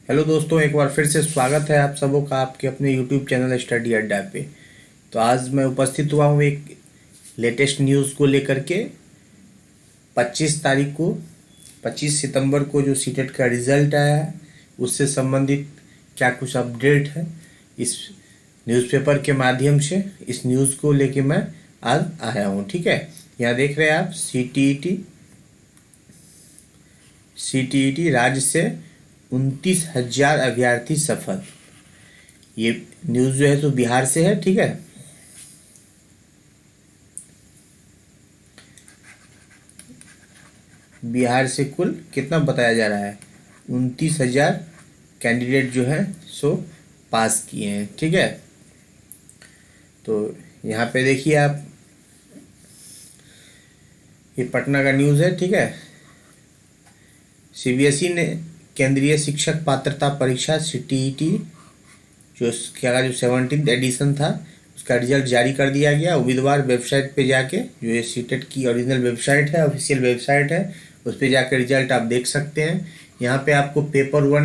Hello दोस्तों, एक बार फिर से स्वागत है आप सबों का आपके अपने यूट्यूब चैनल स्टडी अड्डा पे। तो आज मैं उपस्थित हुआ हूँ एक लेटेस्ट न्यूज़ को लेकर के। 25 तारीख को 25 सितंबर को जो सीटेट का रिज़ल्ट आया है उससे संबंधित क्या कुछ अपडेट है, इस न्यूज़पेपर के माध्यम से इस न्यूज़ को लेके मैं आज आया हूँ। ठीक है, यहाँ देख रहे हैं आप सीटीईटी राज्य से 29,000 अभ्यर्थी सफल। ये न्यूज़ जो है तो बिहार से है। ठीक है, बिहार से कुल कितना बताया जा रहा है, 29,000 कैंडिडेट जो है सो पास किए हैं। ठीक है, तो यहाँ पे देखिए आप, ये पटना का न्यूज़ है। ठीक है, सीबीएसई ने केंद्रीय शिक्षक पात्रता परीक्षा सीटीईटी जो 17th एडिशन था उसका रिजल्ट जारी कर दिया गया। उम्मीदवार वेबसाइट पे जाके, जो ये सीटेट की ओरिजिनल वेबसाइट है, ऑफिशियल वेबसाइट है, उस पर जाकर रिजल्ट आप देख सकते हैं। यहाँ पे आपको पेपर वन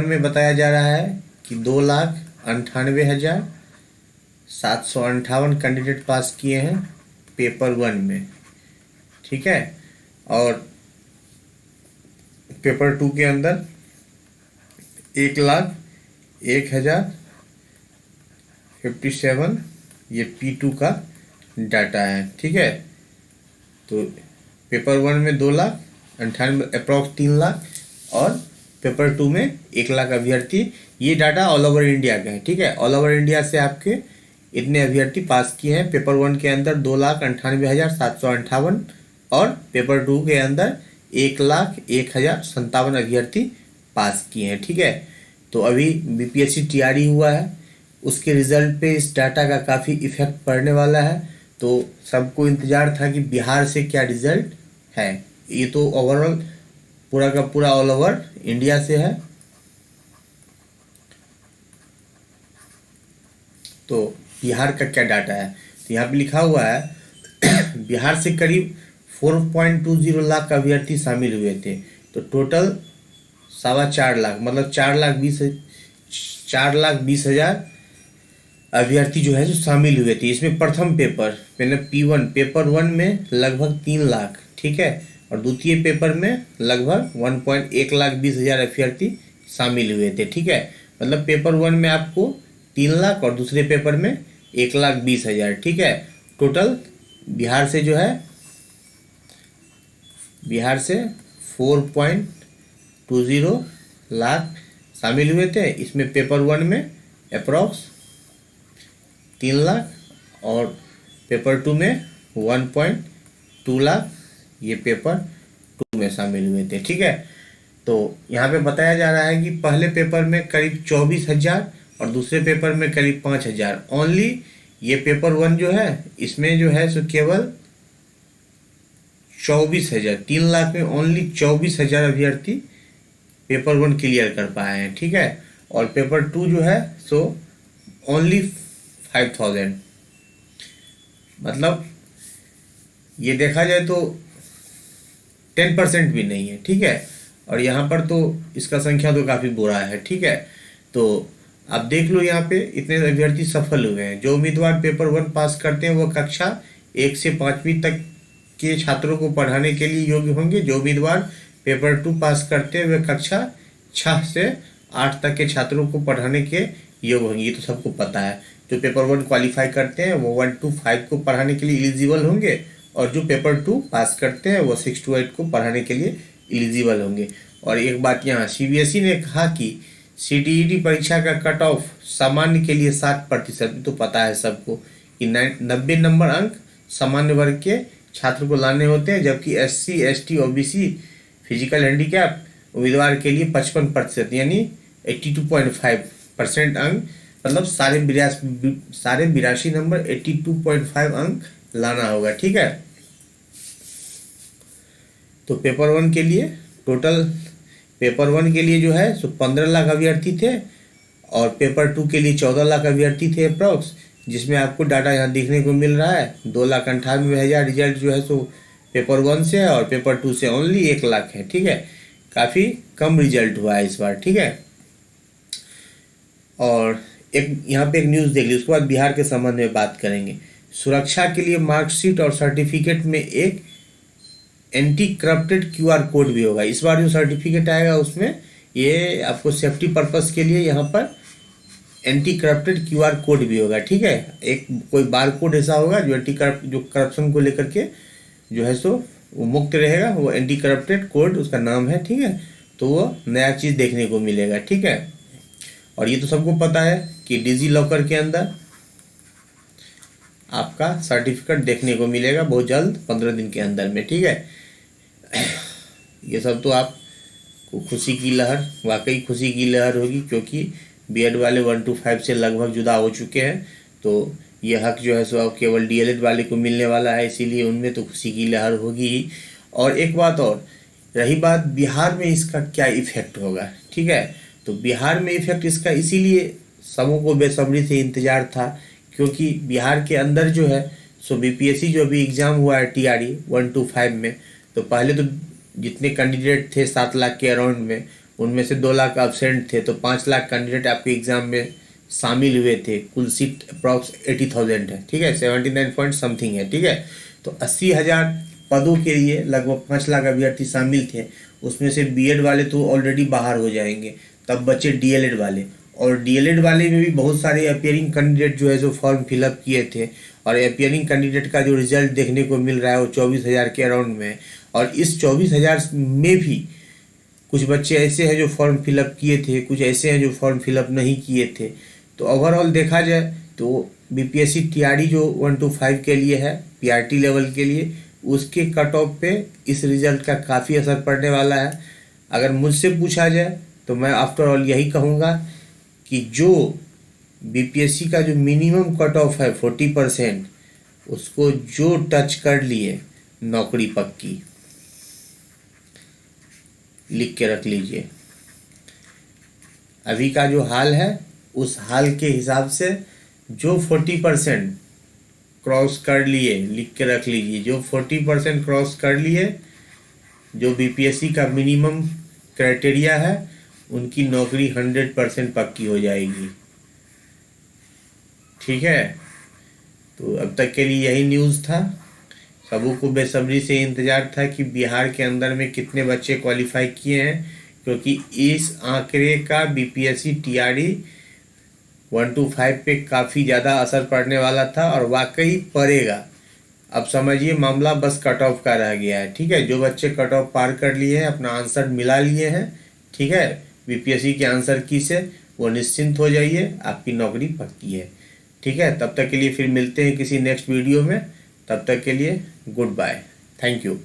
में बताया जा रहा है कि 2,98,758 कैंडिडेट पास किए हैं पेपर वन में। ठीक है, और पेपर टू के अंदर 1,01,057 ये P2 का डाटा है। ठीक है, तो पेपर वन में 2,98,000 अप्रॉक्स 3 लाख और पेपर टू में 1 लाख अभ्यर्थी। ये डाटा ऑल ओवर इंडिया का है। ठीक है, ऑल ओवर इंडिया से आपके इतने अभ्यर्थी पास किए हैं। पेपर वन के अंदर 2,98,758 और पेपर टू के अंदर 1,01,057 अभ्यर्थी पास किए हैं। ठीक है, तो अभी बीपीएससी टीआरई हुआ है, उसके रिजल्ट पे इस डाटा का काफ़ी इफेक्ट पड़ने वाला है। तो सबको इंतजार था कि बिहार से क्या रिजल्ट है। ये तो ओवरऑल पूरा का पूरा ऑल ओवर इंडिया से है। तो बिहार का क्या डाटा है, तो यहाँ पे लिखा हुआ है बिहार से करीब 4.20 लाख अभ्यर्थी शामिल हुए थे। तो टोटल 4.25 लाख, मतलब 4,20,000 अभ्यर्थी जो है जो शामिल हुए थे। इसमें प्रथम पेपर मैंने पेपर वन में लगभग 3 लाख। ठीक है, और द्वितीय पेपर में लगभग 1,20,000 अभ्यर्थी शामिल हुए थे। ठीक है, मतलब पेपर वन में आपको 3 लाख और दूसरे पेपर में 1,20,000। ठीक है, टोटल बिहार से जो है, बिहार से 4.20 लाख शामिल हुए थे। इसमें पेपर वन में अप्रॉक्स 3 लाख और पेपर टू में 1.2 लाख ये पेपर टू में शामिल हुए थे। ठीक है, तो यहाँ पे बताया जा रहा है कि पहले पेपर में करीब 24,000 और दूसरे पेपर में करीब 5,000। ओनली ये पेपर वन जो है इसमें जो है सो केवल 24,000, 3 लाख में ओनली 24,000 अभ्यर्थी पेपर वन क्लियर कर पाए हैं। ठीक है, और पेपर टू जो है सो ओनली 5,000। मतलब ये देखा जाए तो 10% भी नहीं है। ठीक है, और यहाँ पर तो इसका संख्या तो काफ़ी बुरा है। ठीक है, तो आप देख लो यहाँ पे इतने अभ्यर्थी सफल हुए हैं। जो उम्मीदवार पेपर वन पास करते हैं वो कक्षा 1 से 5वीं तक के छात्रों को पढ़ाने के लिए योग्य होंगे। जो उम्मीदवार पेपर टू पास करते हैं वे कक्षा 6 से 8 तक के छात्रों को पढ़ाने के योग्य होंगे। ये तो सबको पता है। जो पेपर वन क्वालिफाई करते हैं वो 1 to 5 को पढ़ाने के लिए एलिजिबल होंगे, और जो पेपर टू पास करते हैं वो 6 to 8 को पढ़ाने के लिए एलिजिबल होंगे। और एक बात यहाँ सीबीएसई ने कहा कि सीटीईटी परीक्षा का कट ऑफ सामान्य के लिए 60%। तो पता है सबको कि 90 नंबर अंक सामान्य वर्ग के छात्र को लाने होते हैं, जबकि SC ST OBC physical handicap उम्मीदवार के लिए 55% यानी 82.5% अंक, मतलब सारे 82 नंबर 82.5 अंक लाना होगा। ठीक है, तो पेपर वन के लिए जो है सो 15 लाख अभ्यर्थी थे और पेपर टू के लिए 14 लाख अभ्यर्थी थे अप्रॉक्स, जिसमें आपको डाटा यहाँ देखने को मिल रहा है। 2,98,000 रिजल्ट जो है सो पेपर वन से है और पेपर टू से ओनली 1 लाख है। ठीक है, काफ़ी कम रिजल्ट हुआ है इस बार, ठीक है। और एक यहाँ पे एक न्यूज़ देख ली, उसके बाद बिहार के संबंध में बात करेंगे। सुरक्षा के लिए मार्कशीट और सर्टिफिकेट में एक एंटी करप्टेड क्यूआर कोड भी होगा। इस बार जो सर्टिफिकेट आएगा उसमें ये आपको सेफ्टी पर्पस के लिए यहाँ पर एंटी करप्टेड क्यूआर कोड भी होगा, ठीक है। एक कोई बार कोड ऐसा होगा जो जो करप्शन को लेकर के जो है सो वो मुक्त रहेगा, वो एंटी करप्टेड कोड उसका नाम है, ठीक है। तो वो नया चीज़ देखने को मिलेगा, ठीक है। और ये तो सबको पता है कि डिजी लॉकर के अंदर आपका सर्टिफिकेट देखने को मिलेगा बहुत जल्द, 15 दिन के अंदर में, ठीक है। ये सब तो आपको खुशी की लहर, वाकई खुशी की लहर होगी, क्योंकि बीएड वाले 1 to 5 से लगभग जुदा हो चुके हैं। तो ये हक जो है सो अब केवल डीएलएड वाले को मिलने वाला है, इसीलिए उनमें तो खुशी की लहर होगी ही। और एक बात और रही बात बिहार में इसका क्या इफेक्ट होगा, ठीक है। तो बिहार में इफेक्ट इसका इसीलिए सबों को बेसब्री से इंतजार था, क्योंकि बिहार के अंदर जो है सो बीपीएससी जो अभी एग्ज़ाम हुआ है टीआरई 1 to 5 में, तो पहले तो जितने कैंडिडेट थे 7 लाख के अराउंड में, उनमें से 2 लाख एब्सेंट थे, तो 5 लाख कैंडिडेट आपके एग्ज़ाम में शामिल हुए थे। कुल सीट अप्रॉक्स 80,000 है, ठीक है, 79 पॉइंट समथिंग है, ठीक है। तो 80,000 पदों के लिए लगभग 5 लाख अभ्यर्थी शामिल थे। उसमें से बीएड वाले तो ऑलरेडी बाहर हो जाएंगे, तब बचे डीएलएड वाले। और डीएलएड वाले में भी बहुत सारे अपियरिंग कैंडिडेट जो है जो फॉर्म फिलअप किए थे, और अपियरिंग कैंडिडेट का जो रिजल्ट देखने को मिल रहा है वो 24,000 के अराउंड में है। और इस 24,000 में भी कुछ बच्चे ऐसे हैं जो फॉर्म फिलअप किए थे, कुछ ऐसे हैं जो फॉर्म फिलअप नहीं किए थे। तो ओवरऑल देखा जाए तो बीपीएससी टीआरई जो 1 to 5 के लिए है, पीआरटी लेवल के लिए, उसके कट ऑफ पे इस रिज़ल्ट का काफ़ी असर पड़ने वाला है। अगर मुझसे पूछा जाए तो मैं आफ्टर ऑल यही कहूँगा कि जो बीपीएससी का जो मिनिमम कट ऑफ है 40%, उसको जो टच कर लिए नौकरी पक्की, लिख के रख लीजिए। अभी का जो हाल है उस हाल के हिसाब से जो 40% क्रॉस कर लिए, लिख के रख लीजिए, जो 40% क्रॉस कर लिए, जो बीपीएससी का मिनिमम क्राइटेरिया है, उनकी नौकरी 100% पक्की हो जाएगी, ठीक है। तो अब तक के लिए यही न्यूज़ था। सबों को बेसब्री से इंतज़ार था कि बिहार के अंदर में कितने बच्चे क्वालिफाई किए हैं, क्योंकि इस आंकड़े का बीपीएससी टीआरई 1 to 5 पे काफ़ी ज़्यादा असर पड़ने वाला था, और वाकई पड़ेगा। अब समझिए मामला बस कट ऑफ का रह गया है, ठीक है। जो बच्चे कट ऑफ पार कर लिए हैं, अपना आंसर मिला लिए हैं, ठीक है, बीपीएससी के आंसर की से, वो निश्चिंत हो जाइए, आपकी नौकरी पक्की है, ठीक है। तब तक के लिए फिर मिलते हैं किसी नेक्स्ट वीडियो में। तब तक के लिए गुड बाय, थैंक यू।